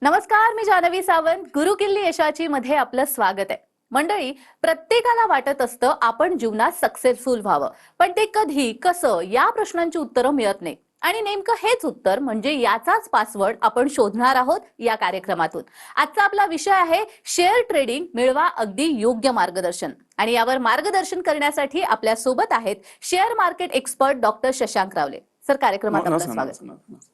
नमस्कार, मी जानवी सावंत. गुरुकिल्ली यशाची मध्ये आपलं स्वागत आहे. मंडळी, प्रत्येकाला वाटत असतं आपण जीवनात सक्सेसफुल व्हावं, पण ते कधी कसं या प्रश्नांची उत्तरं मिळत नाही. आणि नेमकं हेच उत्तर म्हणजे याचाच पासवर्ड आपण शोधणार आहोत या कार्यक्रमातून. आजचा आपला विषय आहे शेअर ट्रेडिंग, मिळवा अगदी योग्य मार्गदर्शन. आणि यावर मार्गदर्शन करण्यासाठी आपल्या सोबत आहेत share market expert doctor Shashank रावले. सर, कार्यक्रमात आपलं स्वागत.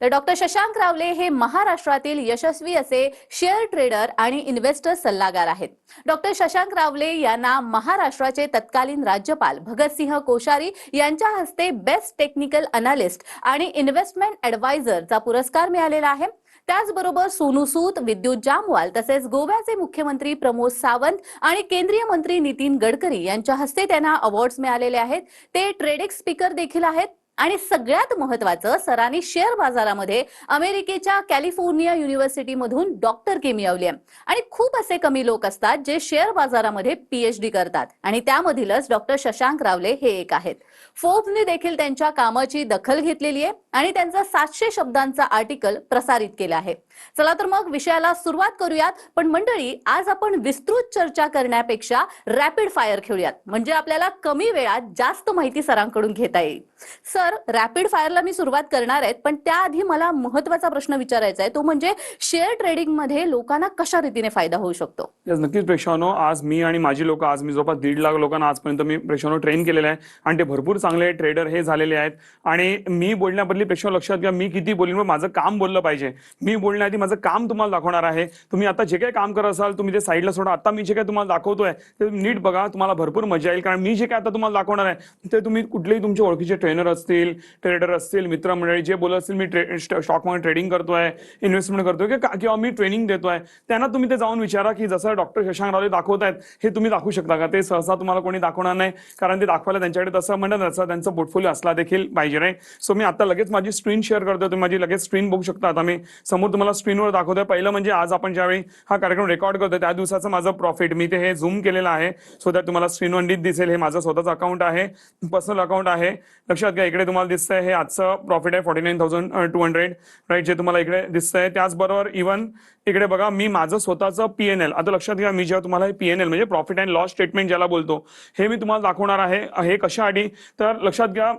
तर डॉक्टर शशांक रावले हे महाराष्ट्रातील यशस्वी असे शेअर ट्रेडर आणि इन्व्हेस्टर सल्लागार आहेत. डॉक्टर शशांक रावले यांना महाराष्ट्राचे तत्कालीन राज्यपाल भगतसिंह कोश्यारी यांच्या हस्ते बेस्ट टेक्निकल अनालिस्ट आणि इन्व्हेस्टमेंट ऍडवायझरचा पुरस्कार मिळालेला आहे. त्याचबरोबर सोनू सूद, विद्युत जामवाल तसेच गोव्याचे मुख्यमंत्री प्रमोद सावंत आणि केंद्रीय मंत्री नितीन गडकरी यांच्या हस्ते त्यांना अवॉर्ड्स मिळालेले आहेत. ते ट्रेडेक्स स्पीकर देखील आहेत. आणि सगळ्यात महत्त्वाचं, सरांनी शेअर बाजारामध्ये अमेरिकेच्या कॅलिफोर्निया युनिव्हर्सिटीमधून डॉक्टरकी मिळवली आहे. आणि खूप असे कमी लोक असतात जे शेअर बाजारामध्ये पीएचडी करतात आणि त्यामधीलच डॉक्टर शशांक रावले हे एक आहेत. फोर्ब्सने देखील त्यांच्या कामाची दखल घेतलेली आहे आणि त्यांचा 700 शब्दांचा आर्टिकल प्रसारित केला आहे. चला तर मग विषयाला सुरुवात करूयात. पण मंडळी, आज आपण विस्तृत चर्चा करण्यापेक्षा रॅपिड फायर खेळूयात, म्हणजे आपल्याला कमी वेळात जास्त माहिती सरांकडून घेता येईल. सर, रॅपिड फायरला मी सुरुवात करणार आहे, पण त्याआधी मला महत्त्वाचा प्रश्न विचारायचा आहे, तो म्हणजे शेअर ट्रेडिंग मध्ये लोकांना कशा रीतीने फायदा होऊ शकतो? नक्कीच प्रेक्षांनो, आज मी आणि माझी लोक, आज मी जवळपास 1.5 लाख लोकांना आजपर्यंत मी प्रेक्षांनो ट्रेन केलेले आहे आणि ते भरपूर चांगले ट्रेडर हे झालेले आहेत. आणि मी बोलण्याबद्दल प्रेक्षांनो लक्षात घ्या, मी किती बोलीन माझं काम बोललं पाहिजे. मी बोलण्याआधी माझं काम तुम्हाला दाखवणार आहे. तुम्ही आता जे काही काम करत असाल तुम्ही ते साईडला सोडा. आता मी जे काही तुम्हाला दाखवतोय ते नीट बघा, तुम्हाला भरपूर मजा येईल. कारण मी जे काय आता तुम्हाला दाखवणार आहे ते तुम्ही कुठलेही तुमचे ओळखीचे ट्रेनर असतील, ट्रेडर असतील, मित्रमंडळी जे बोलत असतील मी स्टॉक मार्केट ट्रेडिंग करतोय, इन्व्हेस्टमेंट करतोय किंवा मी ट्रेनिंग देतोय, त्यांना तुम्ही ते जाऊन विचारा की जसं डॉक्टर शशांक रावले दाखवत आहेत हे तुम्ही दाखवू शकता का. ते सहसा तुम्हाला कोणी दाखवणार नाही, कारण ते दाखवायला त्यांच्याकडे तसं म्हणतात तसं त्यांचा पोर्टफोलिओ असला देखील पाहिजे नाही. सो मी आता लगेच माझी स्क्रीन शेअर करतोय, तुम्ही माझी लगेच स्क्रीन बघू शकता. आता मी समोर तुम्हाला स्क्रीनवर दाखवतोय. पहिलं म्हणजे आज आपण ज्यावेळी हा कार्यक्रम रेकॉर्ड करतोय त्या दिवसाचं माझं प्रॉफिट मी ते हे झूम केलेलं आहे सो दॅट तुम्हाला स्क्रीनवर नीट दिसेल. हे माझं स्वतःचं अकाउंट आहे, पर्सनल अकाउंट आहे. लक्षात घ्या, इकडे तुम्हाला दिसतंय हे आजचं प्रॉफिट आहे 49,200 राईट, जे तुम्हाला इकडे दिसतंय. त्याचबरोबर इव्हन इकडे बघा, मी माझं स्वतःचं पीएनएल, आता लक्षात घ्या, मी जेव्हा तुम्हाला पीएनएल म्हणजे प्रॉफिट अँड लॉस स्टेटमेंट ज्याला बोलतो, हे मी तुम्हाला दाखवणार आहे. हे कशासाठी तर लक्षात घ्या,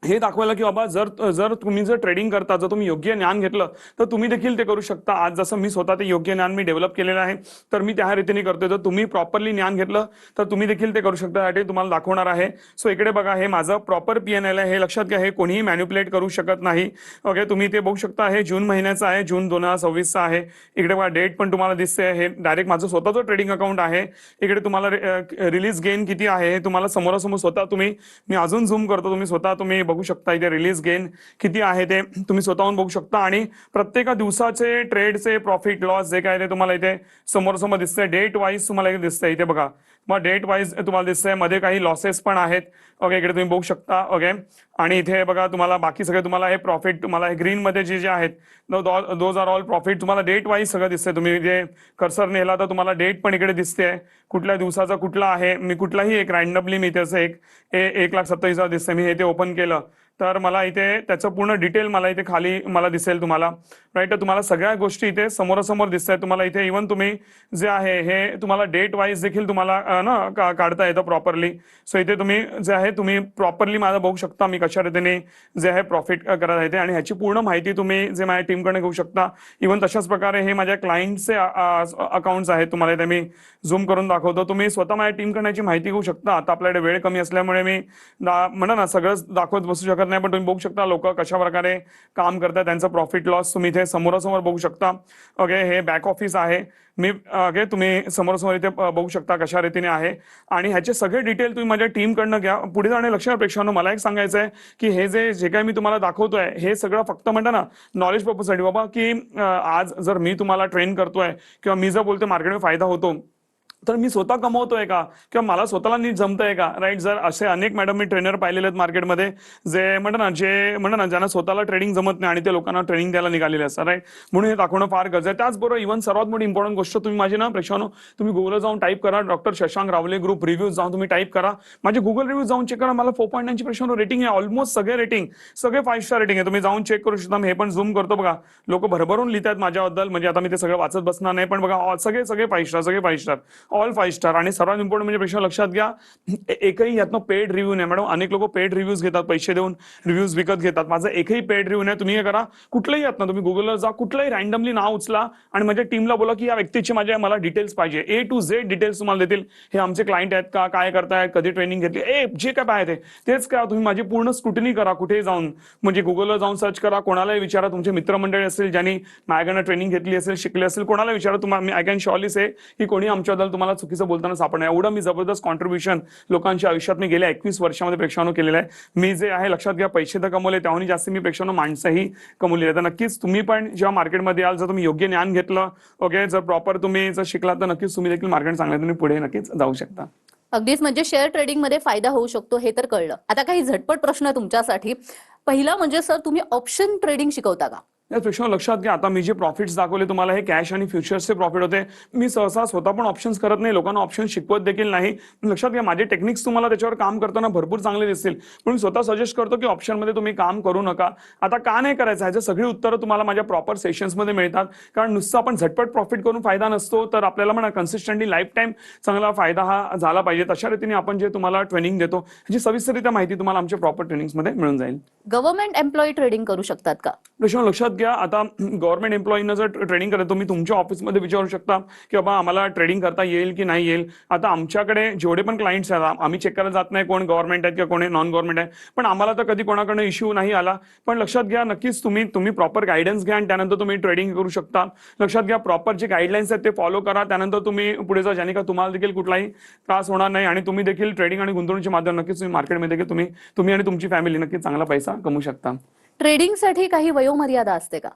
हे दाखवायला की बाबा जर तुम्ही ट्रेडिंग करता, जर तुम्ही योग्य ज्ञान घेतलं तर तुम्ही देखील ते करू शकता. आज जसं मी स्वतः ते योग्य ज्ञान मी डेव्हलप केलेलं आहे तर मी त्या रीतीने करतोय. जर तुम्ही प्रॉपरली ज्ञान घेतलं तर तुम्ही देखील ते करू शकता. त्यासाठी तुम्हाला दाखवणार आहे. सो इकडे बघा, हे माझं प्रॉपर पीएनएल आहे. हे लक्षात घ्या, हे कोणीही मॅन्युप्युलेट करू शकत नाही. ओके, तुम्ही ते बघू शकता. हे जून महिन्याचं आहे, जून 2026 आहे. इकडे बघा डेट पण तुम्हाला दिसते. हे डायरेक्ट माझं स्वतःचं ट्रेडिंग अकाउंट आहे. इकडे तुम्हाला रिलीज गेन किती आहे हे तुम्हाला समोरासमोर स्वतः मी अजून झूम करतो, तुम्ही स्वतः बघू शकता. इथे रिलीज गेन किती आहे ते तुम्ही स्वतःहून बघू शकता. आणि प्रत्येक दिवसाचे ट्रेडचे प्रॉफिट लॉस जे काय ते तुम्हाला इथे समोर दिसतंय. डेट वाईज तुम्हाला इथे दिसतंय. इथे बघा, मग डेट वाईज तुम्हाला दिसतंय. मध्ये काही लॉसेस पण आहेत. ओके, इकडे तुम्ही बघू शकता. ओके, आणि इथे बघा तुम्हाला बाकी सगळे तुम्हाला हे प्रॉफिट तुम्हाला हे ग्रीन मध्ये जे आहेत दोज आर ऑल प्रॉफिट. तुम्हाला डेट वाईज सगळं दिसतंय. तुम्ही जे कर्सर नेला तर तुम्हाला डेट पण इकडे दिसते, कुठल्या दिवसाचा कुठला आहे. मी कुठलाही एक रॅन्डमली मी त्याचं 1,27,000 दिसतंय. मी हे ते ओपन केलं तर मला इथे त्याचं पूर्ण डिटेल मला इथे खाली मला दिसेल तुम्हाला. राईट, तर तुम्हाला सगळ्या गोष्टी इथे समोरासमोर दिसत आहेत. तुम्हाला इथे इव्हन तुम्ही जे आहे हे तुम्हाला डेट वाईज देखील तुम्हाला काढता येतं प्रॉपरली. सो इथे तुम्ही जे आहे तुम्ही प्रॉपरली माझं बघू शकता मी कशा रीतीने जे आहे प्रॉफिट करत आहे ते, आणि ह्याची पूर्ण माहिती तुम्ही जे माझ्या टीमकडे घेऊ शकता. इव्हन तशाच प्रकारे हे माझ्या क्लायंटचे अकाउंट्स आहेत. तुम्हाला इथे मी झूम करून दाखवतो. तुम्ही स्वतः माझ्या टीमकडे याची माहिती घेऊ शकता. आता आपल्याकडे वेळ कमी असल्यामुळे मी म्हणा ना सगळंच दाखवत बसू शकत नाही, पण तुम्ही बघू शकता लोक कशा प्रकारे काम करतात, त्यांचं प्रॉफिट लॉस तुम्ही इथे समोरासमोर बघू शकता. ओके, हे बॅक ऑफिस आहे. मी ओके, तुम्ही समोरासमोर इथे बघू शकता कशा रीतीने आहे. आणि ह्याचे सगळे डिटेल तुम्ही माझ्या टीमकडनं घ्या. पुढे जाणे लक्षात प्रेक्षकांनो, मला एक सांगायचं आहे की हे जे काही मी तुम्हाला दाखवतोय हे सगळं फक्त म्हणता ना नॉलेज पर्पजसाठी. बाबा की आज जर मी तुम्हाला ट्रेन करतोय किंवा मी जर बोलतोय मार्केटमध्ये फायदा होतो तर मी स्वतः कमवतोय का किंवा मला स्वतःला नीट जमतंय का, राईट. जर असे अनेक मॅडम मी ट्रेनर पाहिलेले आहेत मार्केटमध्ये जे म्हणतात ना ज्यांना स्वतःला ट्रेडिंग जमत नाही आणि ते लोकांना ट्रेनिंग द्यायला निघालेले असतात, राईट. म्हणून हे दाखवणं फार गरजेचं आहे. त्याचबरोबर इव्हन सर्वात मोठी इम्पॉर्टंट गोष्ट तुम्ही माझी ना प्रेक्षानो, तुम्ही गुगलला जाऊन टाईप करा डॉक्टर शशांक रावले ग्रुप रिव्ह्यूज, जाऊन तुम्ही टाईप करा माझे गुगल रिव्ह्यूज जाऊन चेक करा. मला 4.9 ची प्रेक्षानो रेटिंग आहे. ऑलमोस्ट सगळे रेटिंग सगळे 5 स्टार रेटिंग आहे. तुम्ही जाऊन चेक करू शकता. मी हे पण झूम करतो बघा, लोक भरभरून लिहितात माझ्याबद्दल. म्हणजे आता मी ते सगळं वाचत बसणार नाही, पण बघा सगळे 5 स्टार, सगळे 5 स्टार, ऑल 5 स्टार. आणि सर्वात इम्पॉर्टंट म्हणजे प्रेक्षक लक्षात घ्या, एकही यातनं पेड रिव्ह्यू नाही. मॅडम अनेक लोक पेड रिव्ह्यूज घेतात, पैसे देऊन रिव्ह्यूज विकत घेतात. माझा एकही पेड रिव्ह्यू नाही. तुम्ही हे करा, कुठलंही यातनं तुम्ही गुगलला जा, कुठलंही रॅन्डमली नाव उचला आणि माझ्या टीमला बोला की या व्यक्तीची मला डिटेल्स पाहिजे. A to Z डिटेल्स तुम्हाला देतील. हे आमचे क्लायंट आहेत का, काय करतायत, कधी ट्रेनिंग घेतली, जे काय आहे तेच करा. तुम्ही माझी पूर्ण स्क्रुटनी करा. कुठेही जाऊन म्हणजे गुगलला जाऊन सर्च करा, कोणालाही विचारा, तुमचे मित्रमंडळी असेल ज्यांनी माझ्याकडनं ट्रेनिंग घेतली असेल, शिकले असेल, कोणाला विचारा. तुम्हाला आय कॅन शॉर्ली से की कोणी आमच्याबद्दल तुम्हाला चुकीचं बोलताना सापडणार. एवढं मी जबरदस्त कॉन्ट्रीब्युशन लोकांच्या आयुष्यात मी गेल्या 21 वर्षामध्ये प्रेक्षानं केलेलं आहे. मी जे आहे लक्षात घ्या, पैसे तर कमवले, त्याहून जास्त मी प्रेक्षानं माणसंही कमवली आहे. तर नक्कीच तुम्ही पण जेव्हा मार्केटमध्ये याल, जर तुम्ही योग्य ज्ञान घेतलं, ओके, जर प्रॉपर तुम्ही जर शिकलात, तर नक्कीच तुम्ही देखील मार्केट चांगल्या तुम्ही पुढे नक्कीच जाऊ शकता. अगदीच, म्हणजे शेअर ट्रेडिंग मध्ये फायदा होऊ शकतो हे तर कळलं. आता काही झटपट प्रश्न तुमच्यासाठी. पहिला म्हणजे सर, तुम्ही ऑप्शन ट्रेडिंग शिकवता का? यापेक्षा लक्षात घ्या, आता मी जे प्रॉफिट्स दाखवले तुम्हाला, हे कॅश आणि फ्युचर्सचे प्रॉफिट होते. मी सहसा स्वतः पण ऑप्शन्स करत नाही, लोकांना ऑप्शन शिकवत देखील नाही. लक्षात घ्या, माझे टेक्निक्स तुम्हाला त्याच्यावर काम करताना भरपूर चांगले दिसतील, पण मी स्वतः सजेस्ट करतो की ऑप्शनमध्ये तुम्ही काम करू नका. आता का नाही करायचं, ह्याचे सगळी उत्तरं तुम्हाला माझ्या प्रॉपर सेशन्समध्ये मिळतात. कारण नुसतं आपण झटपट प्रॉफिट करून फायदा नसतो, तर आपल्याला म्हणा कन्सिस्टंटली लाईफ टाईम चांगला फायदा हा झाला पाहिजे. तशा रीतीने आपण जे तुम्हाला ट्रेनिंग देतो, ह्याची सविस्तररित्या माहिती तुम्हाला आमच्या प्रॉपर ट्रेनिंग्समध्ये मिळून जाईल. गव्हर्नमेंट एम्प्लॉई ट्रेडिंग करू शकतात का? लक्षात घ्या, आता गव्हर्नमेंट एम्प्लॉईना जर ट्रेनिंग करत, तुम्ही तुमच्या ऑफिसमध्ये विचारू शकता की बाबा आम्हाला ट्रेडिंग करता येईल की नाही येईल. आता आमच्याकडे जेवढे पण क्लायंट्स आहेत, आम्ही चेक करायला जात नाही कोण गव्हर्नमेंट आहेत किंवा कोणी नॉन गव्हर्नमेंट आहे, पण आम्हाला तर कधी कोणाकडनं इश्यू नाही आला. पण लक्षात घ्या, नक्कीच तुम्ही प्रॉपर गायडन्स घ्या आणि त्यानंतर तुम्ही ट्रेडिंग करू शकता. लक्षात घ्या, प्रॉपर जे गाईडलाईन्स आहेत ते फॉलो करा, त्यानंतर तुम्ही पुढे जा, ज्याने का तुम्हाला देखील कुठलाही त्रास होणार नाही आणि तुम्ही देखील ट्रेडिंग आणि गुंतवणुकीच्या माध्यमातून नक्कीच तुम्ही मार्केटमध्ये देखील तुम्ही आणि तुमची फॅमिली नक्कीच चांगला पैसा कमवू शकता. ट्रेडिंगसाठी काही वयोमर्यादा असते का?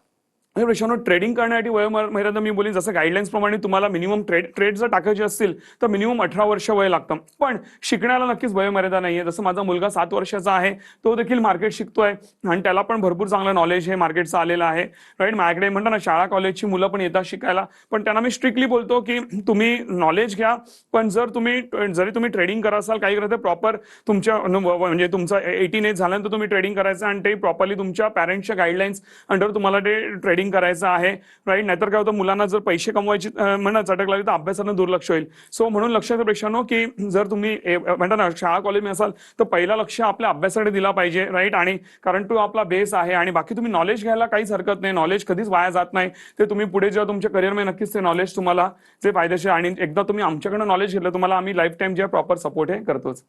ट्रेडिंग करण्यासाठी वयोमर्यादा मी बोलीन, जसं गाईडलाईन्स प्रमाणे तुम्हाला मिनिमम ट्रेड जर टाकायचे असतील तर मिनिमम 18 वर्ष वय लागतं. पण शिकण्याला नक्कीच वयोमर्यादा नाहीये. जसं माझा मुलगा 7 वर्षाचा आहे, तो देखील मार्केट शिकतोय आणि त्याला पण भरपूर चांगलं नॉलेज हे मार्केटचं आलेलं आहे, राईट. माझ्याकडे म्हणतात ना, शाळा कॉलेजची मुलं पण येतात शिकायला, पण त्यांना मी स्ट्रिक्टली बोलतो की तुम्ही नॉलेज घ्या, पण जरी तुम्ही ट्रेडिंग करा असाल, काही करत प्रॉपर तुमच्या म्हणजे तुमचं 18 एज झाल्यानंतर तुम्ही ट्रेडिंग करायचं आणि ते प्रॉपरली तुमच्या पॅरेंट्सच्या गाईडलाईन्स अंडर तुम्हाला ते ट्रेडिंग करायचं आहे, राईट. नाहीतर काय होतं, मुलांना जर पैसे कमवायची चटक लागली तर अभ्यासानं दुर्लक्ष होईल. सो म्हणून लक्षात प्रेक्षांनो की जर तुम्ही म्हणता ना शाळा कॉलेज असाल तर पहिला लक्ष आपल्या अभ्यासाकडे दिला पाहिजे, राईट. आणि कारण तो आपला बेस आहे आणि बाकी तुम्ही नॉलेज घ्यायला काहीच हरकत नाही. नॉलेज कधीच वाया जात नाही. ते तुम्ही पुढे जेव्हा तुमच्या करिअरमध्ये नक्कीच ते नॉलेज तुम्हाला जे फायदेशीर, आणि एकदा तुम्ही आमच्याकडनं नॉलेज घेतलं, तुम्हाला आम्ही लाईफ टाईम जे प्रॉपर सपोर्ट हे करतोच.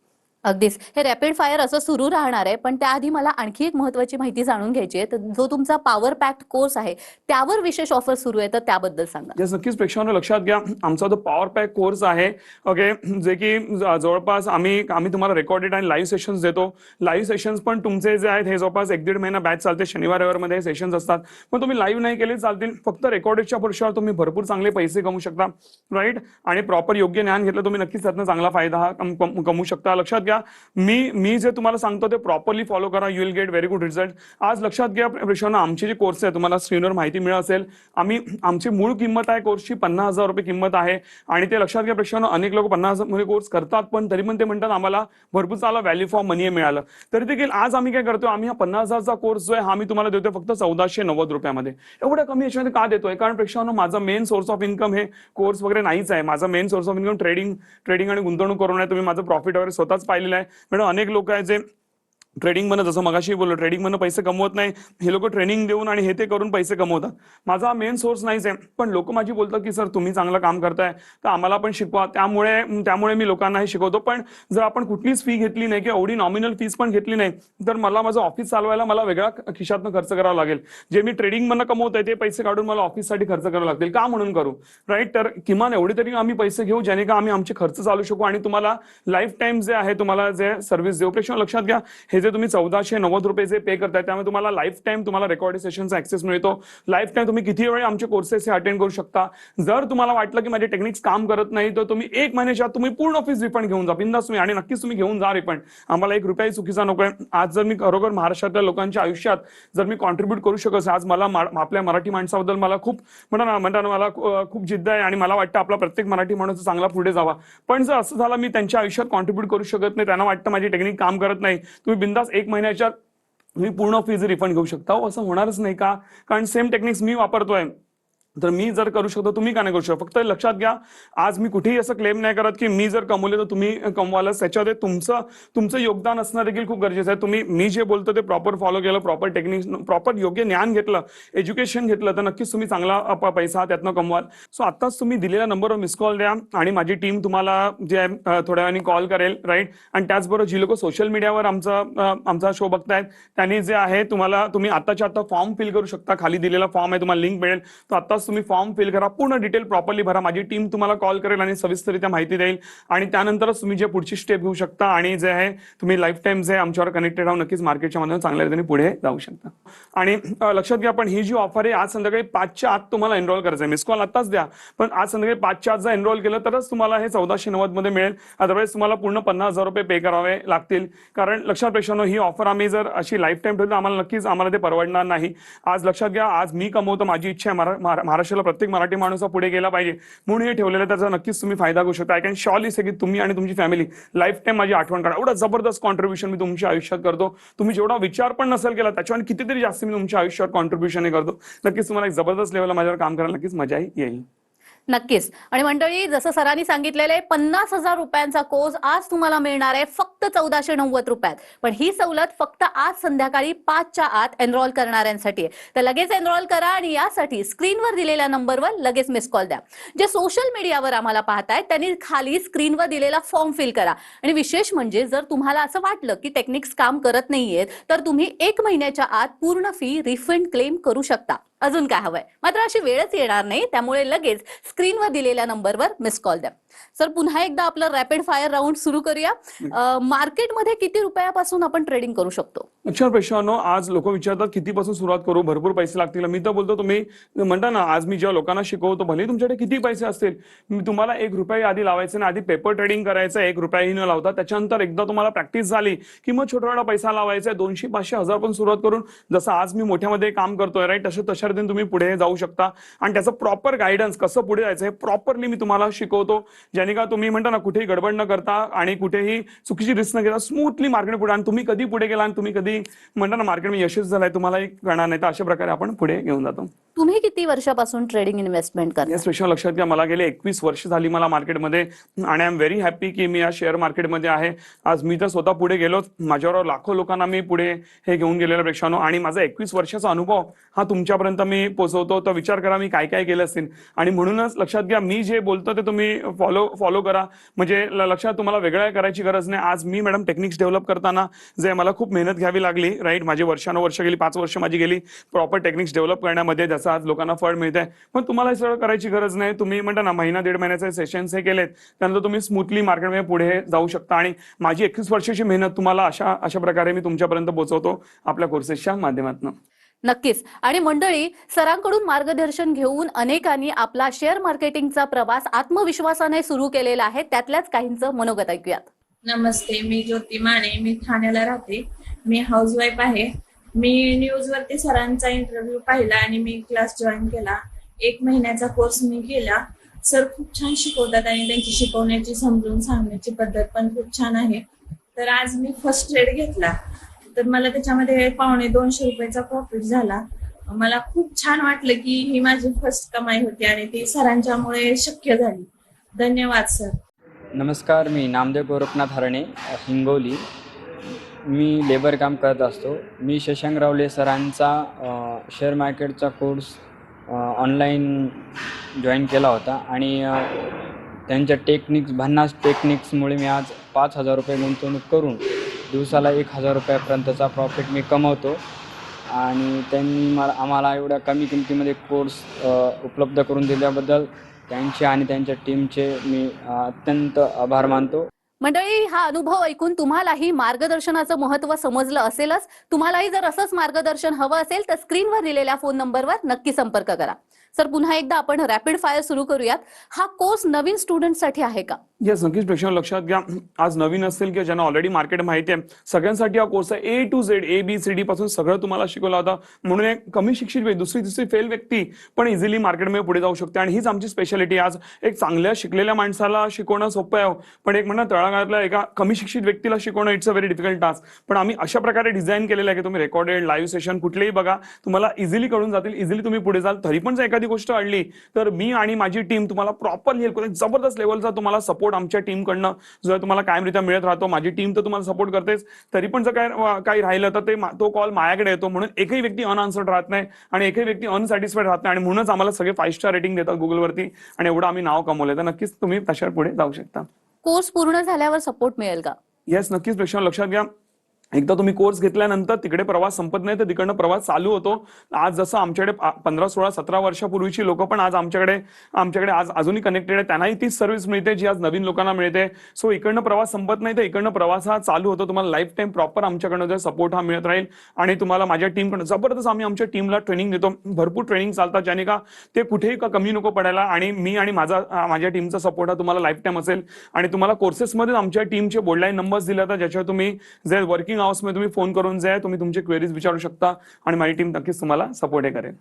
अगदीच, हे रॅपिड फायर असं सुरू राहणार आहे, पण त्याआधी मला आणखी एक महत्त्वाची माहिती जाणून घ्यायची आहे. तर जो तुमचा पॉवर पॅक्ड कोर्स आहे त्यावर विशेष ऑफर सुरू आहे, तर त्याबद्दल सांगा. नक्कीच प्रेक्षकांनो लक्षात घ्या, आमचा जो पॉवर पॅक कोर्स आहे, ओके, जे की जवळपास आम्ही तुम्हाला रेकॉर्डेड आणि लाईव्ह सेशन्स देतो. लाईव्ह सेशन्स पण तुमचे जे आहेत हे जवळपास 1-1.5 महिना बॅच चालते. शनिवार रविवारमध्ये सेशन्स असतात, पण तुम्ही लाईव्ह नाही केले चालतील. फक्त रेकॉर्डेडच्या पुरुषावर तुम्ही भरपूर चांगले पैसे कमवू शकता, राईट. आणि प्रॉपर योग्य ज्ञान घेतलं तुम्ही नक्कीच त्यातनं चांगला फायदा हा कमवू शकता. लक्षात घ्या, मी जे तुम्हाला सांगतो ते प्रॉपरली फॉलो करा, you will get very good result. आज लक्षात घ्या प्रेक्षकांनो, आमचे जे कोर्स आहे तुम्हाला स्क्रीनवर माहिती मिळत असेल, आमची मूळ किंमत आहे कोर्सची 50,000 रुपये किंमत आहे. आणि ते लक्षात घ्या प्रेक्षकांनो, अनेक लोक 50,000 मध्ये कोर्स करतात, पण तरी पण ते म्हणतात आम्हाला भरपूर चांगला व्हॅल्यू फॉर मनी मिळालं. तरी देखील आज आम्ही काय करतो, आम्ही हा 50,000चा कोर्स जो आहे हा मी तुम्हाला देतोय फक्त 1490 रुपयामध्ये. एवढ्या कमी याच्यामध्ये का देतोय? कारण प्रेक्षकांनो, माझा मेन सोर्स ऑफ इन्कम हे कोर्स वगैरे नाहीच आहे. माझा main source of income trading आणि गुंतवणूक करून आहे. तुम्ही माझं प्रॉफिट वगैरे स्वतःच पाहिलेलं आहे. मॅडम अनेक लोक आहेत जे ट्रेडिंग म्हणत, जसं मगाशी बोललो, ट्रेडिंग म्हणून पैसे कमवत नाही. हे लोक ट्रेनिंग देऊन आणि हे ते करून पैसे कमवतात. माझा मेन सोर्स नाहीच आहे, पण लोक माझी बोलतात की सर तुम्ही चांगलं काम करताय तर आम्हाला पण शिकवा. त्यामुळे मी लोकांना हे शिकवतो. पण जर आपण कुठलीच फी घेतली नाही किंवा एवढी नॉमिनल फीस पण घेतली नाही, तर मला माझं ऑफिस चालवायला मला वेगळा खिशातनं खर्च करावा लागेल. जे मी ट्रेडिंग म्हणून कमवतोय ते पैसे काढून मला ऑफिससाठी खर्च करावे लागतील. का म्हणून करू, राईट. तर किमान एवढे तरी आम्ही पैसे घेऊ ज्याने का आम्ही आमचे खर्च चालू शकू आणि तुम्हाला लाईफ टाईम जे आहे तुम्हाला जे सर्व्हिस देऊ. प्रेक्षक लक्षात घ्या, हे जे तुम्ही 1490 रुपये जे पे करताय त्यामुळे तुम्हाला लाईफ टाईम तुम्हाला रेकॉर्डेड सेशनचा ऍक्सेस मिळतो. लाईफ टाईम तुम्ही किती वेळ आमचे कोर्सेस हे अटेंड करू शकता. जर तुम्हाला वाटलं की माझे टेक्निक्स काम करत नाही तर तुम्ही 1 महिन्याच्या आत तुम्ही पूर्ण फीस रिफंड घेऊन जा बिंदास तुम्ही, आणि नक्कीच तुम्ही घेऊन जा रिफंड. आम्हाला 1 रुपयाही चुकीचा नकोय. आज जर मी खरोखर महाराष्ट्रातल्या लोकांच्या आयुष्यात जर मी कॉन्ट्रीब्युट करू शकत, आज मला आपल्या मराठी माणसाबद्दल मला खूप म्हणतात मला खूप जिद्द आहे आणि मला वाटतं आपला प्रत्येक मराठी माणूस चांगला पुढे जावा. पण जर असं झालं मी त्यांच्या आयुष्यात कॉन्ट्रीब्युट करू शकत नाही, त्यांना वाटतं माझी टेक्निक काम करत नाही, तुम्ही बिंदास 1 महिन्याच्या तुम्ही पूर्ण फीज रिफंड घेऊ शकता. असं होणारच नाही का? कारण सेम टेक्निक्स मी वापरतोय, तर मी जर करू शकतो तुम्ही का नाही करू शकता? फक्त लक्षात घ्या, आज मी कुठेही असं क्लेम नाही करत की मी जर कमवले तर तुम्ही कमवालच. त्याच्यामध्ये तुमचं योगदान असणं देखील खूप गरजेचं आहे. मी जे बोलतो ते प्रॉपर फॉलो केलं, प्रॉपर टेक्निक्स, प्रॉपर योग्य ज्ञान घेतलं, एज्युकेशन घेतलं, तर नक्कीच तुम्ही चांगला पैसा त्यातनं कमवाल. सो आत्ताच तुम्ही दिलेल्या नंबरवर मिस कॉल द्या आणि माझी टीम तुम्हाला जे थोड्या वेळाने कॉल करेल, राईट. आणि त्याचबरोबर जी लोक सोशल मीडियावर आमचा शो बघतायत त्यांनी जे आहे तुम्ही आत्ताच्या आत्ता फॉर्म फिल करू शकता. खाली दिलेला फॉर्म आहे, तुम्हाला लिंक मिळेल, तो आत्ताच तुम्ही फॉर्म फिल करा, पूर्ण डिटेल प्रॉपरली भरा. माझी टीम तुम्हाला कॉल करेल आणि सविस्तरित्या माहिती देईल आणि त्यानंतरच तुम्ही जे पुढची स्टेप घेऊ शकता आणि जे आहे तुम्ही लाईफ टाईम जे आमच्यावर कनेक्टेड राहून नक्कीच मार्केटच्या मधून चांगल्या रीतीने पुढे जाऊ शकता. आणि लक्षात घ्या, पण ही जी ऑफर आहे आज संध्याकाळी 5च्या आत तुम्हाला एनरोल करायचं आहे. मिस कॉल आताच द्या, पण आज संध्याकाळी 5च्या आत जर एनरोल केलं तरच तुम्हाला हे 1490 मध्ये मिळेल. अदरवाईज तुम्हाला पूर्ण 50,000 रुपये पे करावे लागतील. कारण लक्षात प्रेक्षांनो, ही ऑफर आम्ही जर अशी लाईफ टाईम ठेवली आम्हाला ते परवडणार नाही. आज लक्षात घ्या, आज मी कमवतो, माझी इच्छा आहे महाराष्ट्राला प्रत्येक मराठी माणूस पुढे गेला पाहिजे म्हणून हे ठेवलेलं आहे. त्याचा नक्कीच तुम्ही फायदा घेऊ शकता. आय कॅन शॉर्ली से की तुम्ही आणि तुमची फॅमिली लाईफ टाईम माझी आठवण करा. एवढा जबरदस्त कॉन्ट्रीब्युशन मी तुमच्या आयुष्यात करतो. तुम्ही जेवढा विचार पण नसेल केला त्याच्यावर कितीतरी जास्त मी तुमच्या आयुष्यात कॉन्ट्रीब्युशन करतो. नक्कीच तुम्हाला एक जबरदस्त लेवलला माझ्यावर काम करायला नक्कीच मजाही येईल. नक्कीच. आणि मंडळी, जसं सरांनी सांगितलेले 50,000 रुपयांचा कोर्स आज तुम्हाला मिळणार आहे फक्त 1490 रुपयात. पण ही सवलत फक्त आज संध्याकाळी 5च्या आत एनरोल करणाऱ्यांसाठी आहे. तर लगेच एनरोल करा आणि यासाठी स्क्रीनवर दिलेल्या नंबरवर लगेच मिस कॉल द्या. जे सोशल मीडियावर आम्हाला पाहतायत त्यांनी खाली स्क्रीनवर दिलेला फॉर्म फिल करा. आणि विशेष म्हणजे जर तुम्हाला असं वाटलं की टेक्निक्स काम करत नाहीयेत तर तुम्ही 1 महिन्याच्या आत पूर्ण फी रिफंड क्लेम करू शकता. अजून काय हवंय, मात्र अशी वेळच येणार नाही, त्यामुळे लगेच स्क्रीनवर दिलेल्या नंबरवर मिस कॉल द्या. सर, पुन्हा एकदा आपलं रॅपिड फायर राऊंड सुरू करूया. मार्केटमध्ये किती रुपयापासून आपण ट्रेडिंग करू शकतो? अच्छा प्रश्न, आज लोक विचारतात कितीपासून सुरुवात करू, भरपूर पैसे लागतील. मी तर बोलतो तुम्ही म्हणता ना, आज मी जेव्हा लोकांना शिकवतो भले तुमच्याकडे किती पैसे असतील, मी तुम्हाला 1 रुपया आधी लावायचं नाही. आधी पेपर ट्रेडिंग करायचं 1 रुपयाही न लावता. त्याच्यानंतर एकदा तुम्हाला प्रॅक्टिस झाली की मग छोटा पैसा लावायचा आहे. 200, 500, 1000 पण सुरुवात करून जसं आज मी मोठ्यामध्ये काम करतोय, राईट, तशा रीतीने तुम्ही पुढे जाऊ शकता. आणि त्याचं प्रॉपर गायडन्स कसं पुढे जायचं हे प्रॉपरली मी तुम्हाला शिकवतो, ज्याने का तुम्ही म्हणता ना कुठेही गडबड न करता आणि कुठेही चुकीची रिस्क न घेता स्मूथली मार्केट पुढे. आणि तुम्ही कधी पुढे गेला आणि तुम्ही कधी म्हणता ना मार्केटमध्ये यशस्वी झालाय तुम्हालाही कळणार नाही. तर अशा प्रकारे आपण पुढे घेऊन जातो. तुम्ही किती वर्षापासून ट्रेडिंग इन्व्हेस्टमेंट करता? या स्पेशल लक्षात घ्या, मला गेले 21 वर्ष झाली मला मार्केटमध्ये, आणि आय एम व्हेरी हॅपी की मी या शेअर मार्केटमध्ये आहे. आज मी तर स्वतः पुढे गेलो, माझ्यावर लाखो लोकांना मी पुढे हे घेऊन गेलेल्या प्रेक्षांनो, आणि माझा 21 वर्षाचा अनुभव हा तुमच्यापर्यंत मी पोहोचवतो. तर विचार करा मी काय काय केलं असेल. आणि म्हणूनच लक्षात घ्या, मी जे बोलतो ते तुम्ही फॉलो करा. म्हणजे लक्षात तुम्हाला वेगळं करायची गरज नाही. आज मी मॅडम टेक्निक्स डेव्हलप करताना जे मला खूप मेहनत घ्यावी लागली, राईट, माझी वर्षानुवर्ष गेली, 5 वर्ष माझी गेली प्रॉपर टेक्निक्स डेव्हलप करण्यामध्ये, ज्याचं आज लोकांना फळ मिळतंय. पण तुम्हाला हे सगळं करायची गरज नाही. तुम्ही म्हणता ना महिना 1.5 महिन्याचे सेशन्स हे केलेत, त्यानंतर तुम्ही स्मूथली मार्केटमध्ये पुढे जाऊ शकता. आणि माझी 21 वर्षाची मेहनत तुम्हाला अशा प्रकारे मी तुमच्यापर्यंत पोहोचवतो आपल्या कोर्सेसच्या माध्यमातून. नक्कीच. आणि मंडळी, सरांकडून मार्गदर्शन घेऊन अनेकांनी आपला शेअर मार्केटिंगचा प्रवास आत्मविश्वासाने सुरू केलेला आहे. त्यातल्याच काहींचं मनोगत ऐकूयात. नमस्ते, मी ज्योती माने, मी ठाण्याला राहते. मी हाऊसवाईफ आहे. मी न्यूजवरती सरांचा इंटरव्ह्यू पाहिला आणि मी क्लास जॉईन केला. 1 महिन्याचा कोर्स मी केला. सर खूप छान शिकवतात आणि त्यांची शिकवण्याची समजून सांगण्याची पद्धत पण खूप छान आहे. तर आज मी फर्स्ट ट्रेड घेतला, तर मला त्याच्यामध्ये 250 रुपयाचा प्रॉफिट झाला. मला खूप छान वाटलं की ही माझी फर्स्ट कमाई होती आणि ती सरांच्यामुळे शक्य झाली. धन्यवाद सर. नमस्कार, मी नामदेव गोरखनाथ हरणे, हिंगोली. मी लेबर काम करत असतो. मी शशांक रावले सरांचा शेअर मार्केटचा कोर्स ऑनलाईन जॉईन केला होता आणि त्यांच्या भन्नाट टेक्निक्समुळे मी आज 5,000 रुपये गुंतवणूक करून दिवसाला 1,000 रुपयापर्यंतचा प्रॉफिट मी कमवतो. आणि त्यांनी आम्हाला एवढ्या कमी किमतीमध्ये कोर्स उपलब्ध करून दिल्याबद्दल त्यांचे आणि त्यांच्या टीमचे मी अत्यंत आभार मानतो. मंडळी, हा अनुभव ऐकून तुम्हालाही मार्गदर्शनाचं महत्त्व समजलं असेलच. तुम्हालाही जर असंच मार्गदर्शन हवं असेल तर स्क्रीनवर दिलेल्या फोन नंबरवर नक्की संपर्क करा. सर, पुन्हा एकदा आपण रॅपिड फायर सुरू करूयात. हा कोर्स नवीन स्टुडंटसाठी आहे का? येस, नक्कीच प्रेक्षक लक्षात घ्या. आज नवीन असेल किंवा ज्यांना ऑलरेडी मार्केट माहिती आहे, सगळ्यांसाठी हा कोर्स आहे. ए टू झेड, ABCD पासून सगळं तुम्हाला शिकवलं होतं. म्हणून एक कमी शिक्षित व्यक्ती, दुसरी तिसरी फेल व्यक्ती पण इझिली मार्केटमध्ये पुढे जाऊ शकते. आणि हीच आमची स्पेशालिटी. आज एक चांगल्या शिकलेल्या माणसाला शिकवणं सोपं आहे, पण एक म्हणा तळागाळातल्या एका कमी शिक्षित व्यक्तीला शिकवणं it's a very difficult task. पण आम्ही अशा प्रकारे डिझाईन केलेलं आहे की तुम्ही रेकॉर्डेड लाईव्ह सेशन कुठलेही बघा, तुम्हाला इझिली कळून जातील, इझिली तुम्ही पुढे जाल. तरी पण जर एखादी गोष्ट अडली तर मी आणि माझी टीम तुम्हाला प्रॉपरली हेल्प करेल. जबरदस्त लेवलचा तुम्हाला सपोर्ट आमच्या टीमकडनं जो तुम्हाला कायमरित्या मिळत राहतो. माझी टीम तर तुम्हाला सपोर्ट करतेच, तरी पण जर काही राहिलं तर तो कॉल माझ्याकडे येतो. म्हणून एकही व्यक्ती अनआन्सर्ड राहत नाही आणि एकही व्यक्ती अनसॅटिस्फाईड राहत नाही. आणि म्हणूनच आम्हाला सगळे 5 स्टार रेटिंग देतात गुगलवरती आणि एवढं आम्ही नाव कमवलंय. तर नक्कीच तुम्ही तशा पुढे जाऊ शकता. कोर्स पूर्ण झाल्यावर सपोर्ट मिळेल का? येस, नक्कीच प्रेक्षक लक्षात घ्या. एकदा तुम्ही कोर्स घेतल्यानंतर तिकडे प्रवास संपत नाही, तर तिकडनं प्रवास चालू होतो. आज जसं आमच्याकडे 15, 16, 17 वर्षापूर्वीची लोक पण आज आमच्याकडे आज अजूनही कनेक्टेड आहे. त्यांनाही तीच सर्व्हिस मिळते जी आज नवीन लोकांना मिळते. सो इकडनं प्रवास संपत नाही, तर इकडनं प्रवास हा चालू होतो. तुम्हाला लाईफ टाईम प्रॉपर आमच्याकडनं सपोर्ट हा मिळत राहील. आणि तुम्हाला माझ्या टीमकडनं जबरदस्त आम्ही आमच्या टीमला ट्रेनिंग देतो. भरपूर ट्रेनिंग चालतात, ज्याने का ते कुठेही कमी नको पडायला. आणि मी आणि माझ्या टीमचा सपोर्ट हा तुम्हाला लाईफ टाईम असेल. आणि तुम्हाला कोर्सेसमध्ये आमच्या टीमचे बोर्डलाईन नंबर्स दिले जातात, ज्याच्यावर तुम्ही जे वर्किंग आवर्स मध्ये तुम्ही फोन करून तुम्ही तुमचे क्वेरीज विचारू शकता आणि माझी टीम नक्कीच तुम्हाला सपोर्ट करेल.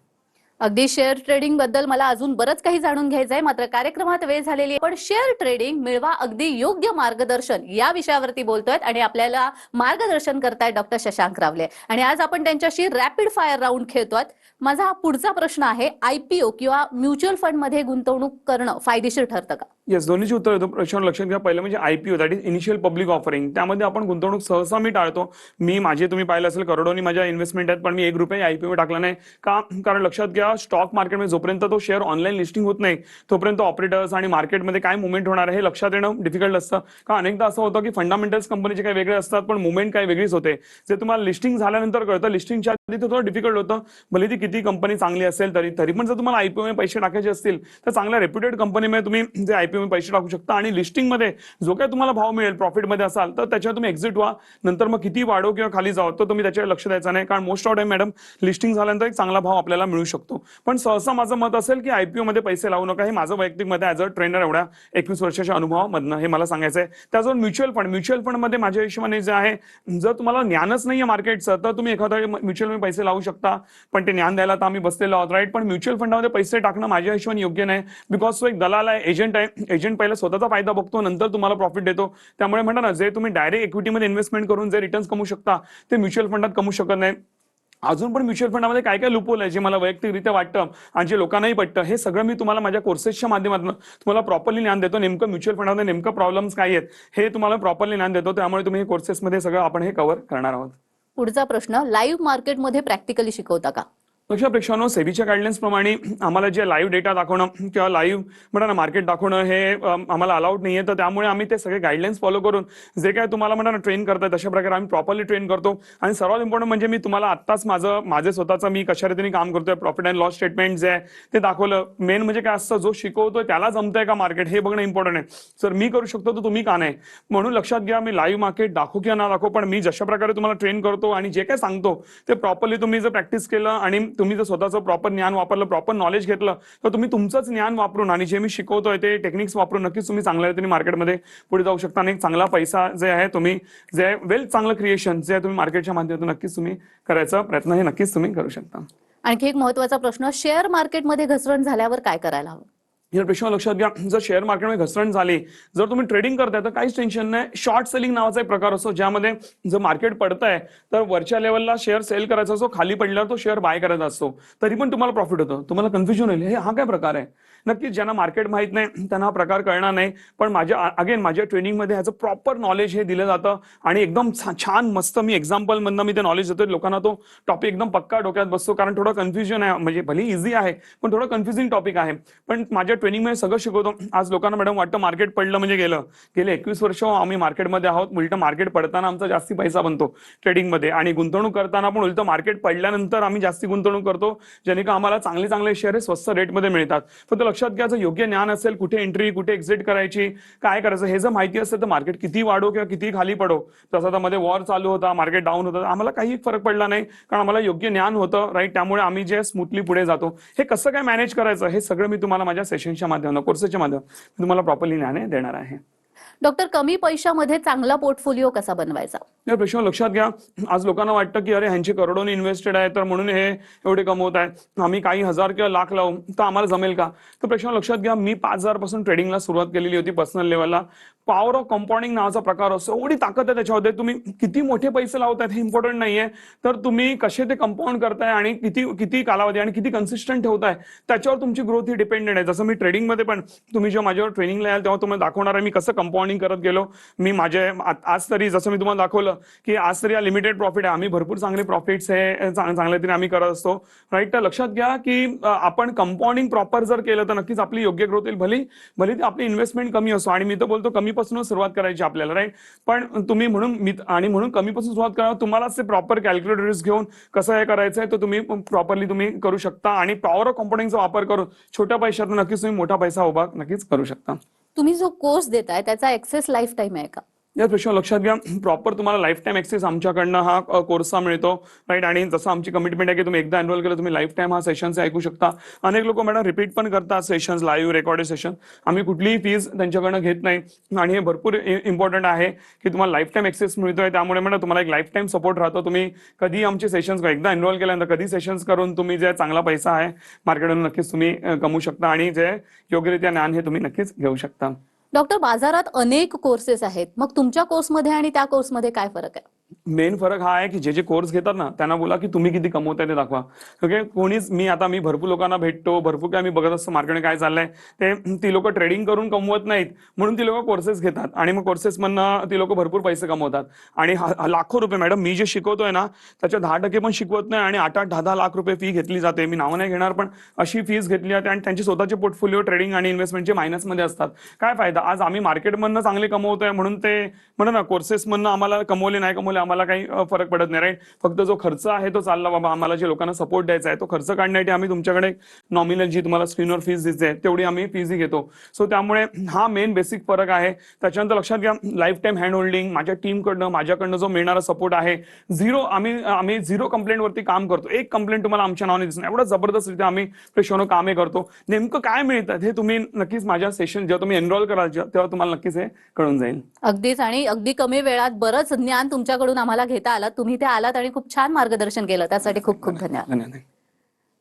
अगदी शेअर ट्रेडिंग बद्दल मला अजून बरंच काही जाणून घ्यायचं आहे, मात्र कार्यक्रमात वेळ झालेली आहे. पण शेअर ट्रेडिंग मिळवा अगदी योग्य मार्गदर्शन या विषयावरती बोलतोय आणि आपल्याला मार्गदर्शन करतायत डॉक्टर शशांक रावले. आणि आज आपण त्यांच्याशी रॅपिड फायर राऊंड खेळतोय. माझा हा पुढचा प्रश्न आहे, IPO किंवा म्युच्युअल फंड मध्ये गुंतवणूक करणं फायदेशीर ठरतं का? येस, दोन्हीची उत्तर देतो. प्रश्न लक्षात घ्या. पहिलं म्हणजे IPO, that is initial public offering. त्यामध्ये आपण गुंतवणूक सहसा मी टाळतो. तुम्ही पाहिलं असेल करोडोनी माझ्या इन्व्हेस्टमेंट आहेत, पण मी 1 रुपया IPO टाकला नाही. का? कारण लक्षात घ्या, स्टॉक मार्केटमध्ये जोपर्यंत तो शेअर ऑनलाईन लिस्टिंग होत नाही तोपर्यंत ऑपरेटर्स आणि मार्केटमध्ये काय मुवमेंट होणार आहे हे लक्षात येणं डिफिकल्ट असतं. का अनेकदा असं होतं की फंडामेंटल्स कंपनीचे काही वेगळे असतात, पण मुवमेंट काही वेगळीच होते. जे तुम्हाला लिस्टिंग झाल्यानंतर कळतं. लिस्टिंगच्या आधी थोडं डिफिकल्ट होतं, भले ती किती कंपनी चांगली असेल तरी पण जर तुम्हाला IPO मध्ये पैसे टाकायचे असतील तर चांगल्या रेप्युटेड कंपनीमध्ये तुम्ही जे IPO मध्ये पैसे टाकू शकता. आणि लिस्टिंग मध्ये जो काय तुम्हाला भाव मिळेल, प्रॉफिटमध्ये असाल तर त्याच्यावर तुम्ही एक्झिट व्हा. नंतर मग किती वाढो किंवा खाली जावं तर तुम्ही त्याच्यावर लक्ष द्यायचं नाही. कारण most of time madam listing झाल्यानंतर एक चांगला भाव आपल्याला मिळू शकतो. पण सहसा माझं मत असेल की IPO मध्ये पैसे लावू नका. हे माझं वैयक्तिक मत आहे ॲज अ ट्रेनर एवढ्या 21 वर्षाच्या अनुभवामधनं हे मला सांगायचं आहे. त्याचबरोबर म्युच्युअल फंड मध्ये माझ्या हिशोबाने जे आहे, जर तुम्हाला ज्ञानच नाहीये मार्केटचं तर तुम्ही एखाद्या म्युच्युअल मध्ये पैसे लावू शकता, पण ते ज्ञान द्यायला तर आम्ही बसलेलो आहोत, राईट. पण म्युच्युअल फंडामध्ये पैसे टाकणं माझ्या हिशोबाने योग्य नाही. बिकॉज तो एक दलाल आहे, एजंट आहे. एजंट पहिला स्वतःचा फायदा बघतो, नंतर तुम्हाला प्रॉफिट देतो. त्यामुळे म्हणता ना, जे तुम्ही डायरेक्ट इक्विटीमध्ये इन्व्हेस्टमेंट करून जे रिटर्न्स कमवू शकता ते म्युच्युअल फंडात कमवू शकत नाही. अजून पण म्युच्युअल फंडामध्ये काय काय लूपहोल आहे जे मला वैयक्तिकरित्या वाटतं आणि जे लोकांनाही पटतं, हे सगळं मी तुम्हाला माझ्या कोर्सेसच्या माध्यमातून तुम्हाला प्रॉपरली ज्ञान देतो. नेमकं म्युच्युअल फंडामध्ये नेमकं प्रॉब्लेम्स काय आहेत हे तुम्हाला प्रॉपरली ज्ञान देतो. त्यामुळे तुम्ही हे कोर्सेसमध्ये सगळं आपण हे कव्हर करणार आहोत. पुढचा प्रश्न, लाईव्ह मार्केटमध्ये प्रॅक्टिकली शिकवता का? लक्षात प्रेक्षकांनो, सेबीच्या गाईडलाईन्स प्रमाणे आम्हाला जे लाईव्ह डेटा दाखवणं किंवा लाईव्ह म्हणा ना मार्केट दाखवणं हे आम्हाला अलाउड नाहीये. तर त्यामुळे आम्ही ते सगळे गाईडलाईन्स फॉलो करून जे काय तुम्हाला म्हणा ना ट्रेन करतात तशा प्रकारे आम्ही प्रॉपरली ट्रेन करतो. आणि सर्वात इम्पॉर्टंट म्हणजे मी तुम्हाला आत्ताच माझे स्वतःचं मी कशा रीतीने काम करतोय, प्रॉफिट अँड लॉस स्टेटमेंट जे आहे ते दाखवलं. मेन म्हणजे काय असतं, जो शिकवतोय त्याला जमतंय का मार्केट हे बघणं इम्पॉर्टंट आहे. सर मी करू शकतो तर तुम्ही का नाही? म्हणून लक्षात घ्या, मी लाईव्ह मार्केट दाखवू किंवा ना दाखवू, पण मी जशा प्रकारे तुम्हाला ट्रेन करतो आणि जे काय सांगतो ते प्रॉपरली तुम्ही जर प्रॅक्टिस केलं आणि तुम्ही जर स्वतःचं प्रॉपर ज्ञान वापरलं, प्रॉपर नॉलेज घेतलं तर तुम्ही तुमचंच ज्ञान वापरून आणि जे मी शिकवतोय ते टेक्निक्स वापरून नक्कीच तुम्ही चांगल्या रीतीने मार्केटमध्ये पुढे जाऊ शकता. आणि एक चांगला पैसा जे आहे तुम्ही जे वेल्थ चांगलं क्रिएशन जे आहे तुम्ही मार्केटच्या माध्यमातून नक्कीच तुम्ही करायचा प्रयत्न हे नक्कीच तुम्ही करू शकता. आणखी एक महत्त्वाचा प्रश्न, शेअर मार्केटमध्ये घसरण झाल्यावर काय करायला हवं? या प्रश्न लक्षात घ्या. जर शेअर मार्केटमध्ये घसरण झाली, जर तुम्ही ट्रेडिंग करताय तर काहीच टेन्शन नाही. शॉर्ट सेलिंग नावाचा एक प्रकार असतो, ज्यामध्ये जर मार्केट पडतंय तर वरच्या लेवलला शेअर सेल करायचा असतो, खाली पडल्यावर तो शेअर बाय करायचा असतो, तरी पण तुम्हाला प्रॉफिट होतं. तुम्हाला कन्फ्युजन होईल, हा काय प्रकार आहे? नक्कीच ज्यांना मार्केट माहित नाही त्यांना हा प्रकार कळणार नाही. पण माझ्या ट्रेनिंगमध्ये ह्याचं प्रॉपर नॉलेज हे दिलं जातं आणि एकदम छान मस्त मी एक्झाम्पल मधनं मी ते नॉलेज देतो लोकांना. तो टॉपिक एकदम पक्का डोक्यात बसतो, कारण थोडं कन्फ्युजन आहे. म्हणजे भले इझी आहे पण थोडं कन्फ्युजिंग टॉपिक आहे. पण माझ्या माझ्या ट्रेनिंगमध्ये सगळं शिकवतो. आज लोकांना मॅडम वाटतं मार्केट पडलं म्हणजे गेलं. गेले 21 वर्ष आम्ही मार्केटमध्ये आहोत. उलटं मार्केट पडताना आमचा जास्ती पैसा बनतो ट्रेडिंगमध्ये, आणि गुंतवणूक करताना पण उलटं मार्केट पडल्यानंतर आम्ही जास्ती गुंतवणूक करतो, जेणे का आम्हाला चांगले चांगले शेअर स्वस्त रेटमध्ये मिळतात. फक्त लक्षात घ्या, जर योग्य ज्ञान असेल, कुठे एंट्री कुठे एक्झिट करायची, काय करायचं हे जर माहिती असेल तर मार्केट किती वाढो किंवा किती खाली पडो, जसं आता मध्ये वॉर चालू होता, मार्केट डाऊन होतं, आम्हाला काही फरक पडला नाही, कारण आम्हाला योग्य ज्ञान होतं, राईट. त्यामुळे आम्ही जे स्मूथली पुढे जातो. हे कसं काय मॅनेज करायचं हे सगळं मी तुम्हाला माझ्या सेशनच्या माध्यमातून, कोर्सेसच्या माध्यमातून तुम्हाला प्रॉपरली ज्ञान देणार आहे. डॉक्टर, कमी पैशामध्ये चांगला पोर्टफोलिओ कसा बनवायचा? या प्रश्न लक्षात घ्या. आज लोकांना वाटतं की अरे ह्यांचे करोडोनी इन्व्हेस्टेड आहे तर म्हणून हे एवढे कमवत आहेत, आम्ही काही हजार किंवा लाख लावू तर आम्हाला जमेल का? तर प्रश्न लक्षात घ्या, मी 5,000 पासून ट्रेडिंगला सुरुवात केलेली होती पर्सनल लेवलला. पॉवर ऑफ कंपाऊंडिंग नावाचा प्रकार असतो. एवढी ताकद आहे त्याच्यामध्ये. तुम्ही किती मोठे पैसे लावतायत हे इम्पॉर्टंट नाहीये, तर तुम्ही कसे ते कंपाऊंड करताय आणि किती किती कालावधी आणि किती कन्सिस्टंट ठेवताय त्याच्यावर तुमची ग्रोथ ही डिपेंडेंट आहे. जसं मी ट्रेडिंगमध्ये पण, तुम्ही जेव्हा माझ्यावर ट्रेनिंगला याल तेव्हा तुम्हाला दाखवणार आहे मी कसं कंपाऊंडिंग करत गेलो. मी माझे आज तरी जसं मी तुम्हाला दाखवलं की आज तरी लिमिटेड प्रॉफिट आहे, आम्ही भरपूर चांगले प्रॉफिट्स हे चांगल्या तरी आम्ही करत असतो, राईट. तर लक्षात घ्या की आपण कंपाऊंडिंग प्रॉपर जर केलं तर नक्कीच आपली योग्य ग्रोथ येईल. भली ती आपली इन्व्हेस्टमेंट कमी असो, आणि मी तर बोलतो कमीपासूनच सुरुवात करायची आपल्याला, राईट. पण तुम्ही म्हणून कमीपासून सुरुवात करा. तुम्हालाच ते प्रॉपर कॅल्क्युलेटर्स घेऊन कसं हे करायचं आहे तर तुम्ही प्रॉपरली तुम्ही करू शकता, आणि पॉवर ऑफ कंपाऊंडिंगचा वापर करून छोट्या पैशातून नक्कीच तुम्ही मोठा पैसा उभा नक्कीच करू शकता. तुम्ही जो कोर्स देताय त्याचा एक्सेस लाईफ टाईम आहे का? या प्रश्न लक्षात घ्या, प्रॉपर तुम्हाला लाईफ टाईम ऍक्सेस आमच्याकडनं हा कोर्सचा मिळतो, राईट. आणि जसं आमची कमिटमेंट आहे की तुम्ही एकदा एनरोल केलं तुम्ही लाईफ टाईम हा सेशन्स ऐकू शकता. अनेक लोक मॅडम रिपीट पण करतात सेशन्स, लाईव्ह रेकॉर्डेड सेशन. आम्ही कुठलीही फीज त्यांच्याकडनं घेत नाही, आणि हे भरपूर इम्पॉर्टंट आहे की तुम्हाला लाईफ टाईम ऍक्सेस मिळतोय. त्यामुळे मॅडम तुम्हाला एक लाईफ टाईम सपोर्ट राहतो. तुम्ही कधी आमचे सेशन्स एकदा एनरोल केल्यानंतर कधी सेशन्स करून तुम्ही जे चांगला पैसा आहे मार्केटमधून नक्कीच तुम्ही कमवू शकता, आणि जे योग्यरित्या ज्ञान हे तुम्ही नक्कीच घेऊ शकता. डॉक्टर, बाजारात अनेक कोर्सेस आहेत, मग तुमच्या कोर्समध्ये आणि त्या कोर्समध्ये काय फरक आहे? मेन फरक हा आहे की जे कोर्स घेतात ना त्यांना बोला की तुम्ही किती कमवताय ते दाखवा. ओके, कोणीच मी भरपूर लोकांना भेटतो, भरपूर काय मी बघत असतो मार्केट काय चाललंय ते. ती लोक ट्रेडिंग करून कमवत नाहीत, म्हणून ती लोक कोर्सेस घेतात, आणि मग कोर्सेस मधनं ती लोक भरपूर पैसे कमवतात, आणि लाखो रुपये. मॅडम मी जे शिकवतोय ना त्याच्या 10% पण शिकवत नाही, आणि 8-8, 10-10 लाख रुपये फी घेतली जाते. मी नाव नाही घेणार, पण अशी फीस घेतली जाते, आणि त्यांचे स्वतःचे पोर्टफोलिओ ट्रेडिंग आणि इन्व्हेस्टमेंटचे मायनसमध्ये असतात. काय फायदा? आज आम्ही मार्केटमधनं चांगले कमवतोय म्हणून ते म्हणा ना कोर्सेस मधनं आम्हाला कमवले नाही कमवले आम्हाला काही फरक पडत नाही, राईट. फक्त जो खर्च आहे तो चालला बाबा, आम्हाला जे लोकांना सपोर्ट द्यायचा आहे तो खर्च काढण्यासाठी आम्ही तुमच्याकडे नॉमिनल जी तुम्हाला स्क्रीनवर फीस दिसते तेवढी आम्ही फीसही घेतो. सो त्यामुळे हा मेन बेसिक फरक आहे. त्याच्यानंतर लक्षात घ्या, लाईफ टाईम हँड होल्डिंग माझ्या टीमकडनं माझ्याकडनं जो मिळणारा सपोर्ट आहे, आम्ही 0 कंप्लेंट वरती काम करतो. एक कंप्लेंट तुम्हाला आमच्या नावाने दिसणार, एवढं जबरदस्तरित्या आम्ही प्रेक्षणं कामे करतो. नेमकं काय मिळतात हे तुम्ही नक्कीच माझ्या सेशन जेव्हा तुम्ही एनरोल कराल तेव्हा तुम्हाला नक्कीच हे कळून जाईल. अगदीच, आणि अगदी कमी वेळात बरंच ज्ञान तुमच्याकडून आम्हाला घेता आलं. तुम्ही ते आलात आणि खूप छान मार्गदर्शन केलं, त्यासाठी खूप खूप धन्यवाद. धन्यवाद.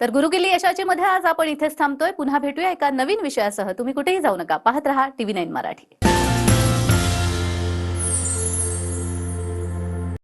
तर गुरुकिल्ली यशाची मध्ये आज आपण इथेच थांबतोय. पुन्हा भेटूया एका नवीन विषयासह. तुम्ही कुठेही जाऊ नका, पाहत रहा TV9 मराठी.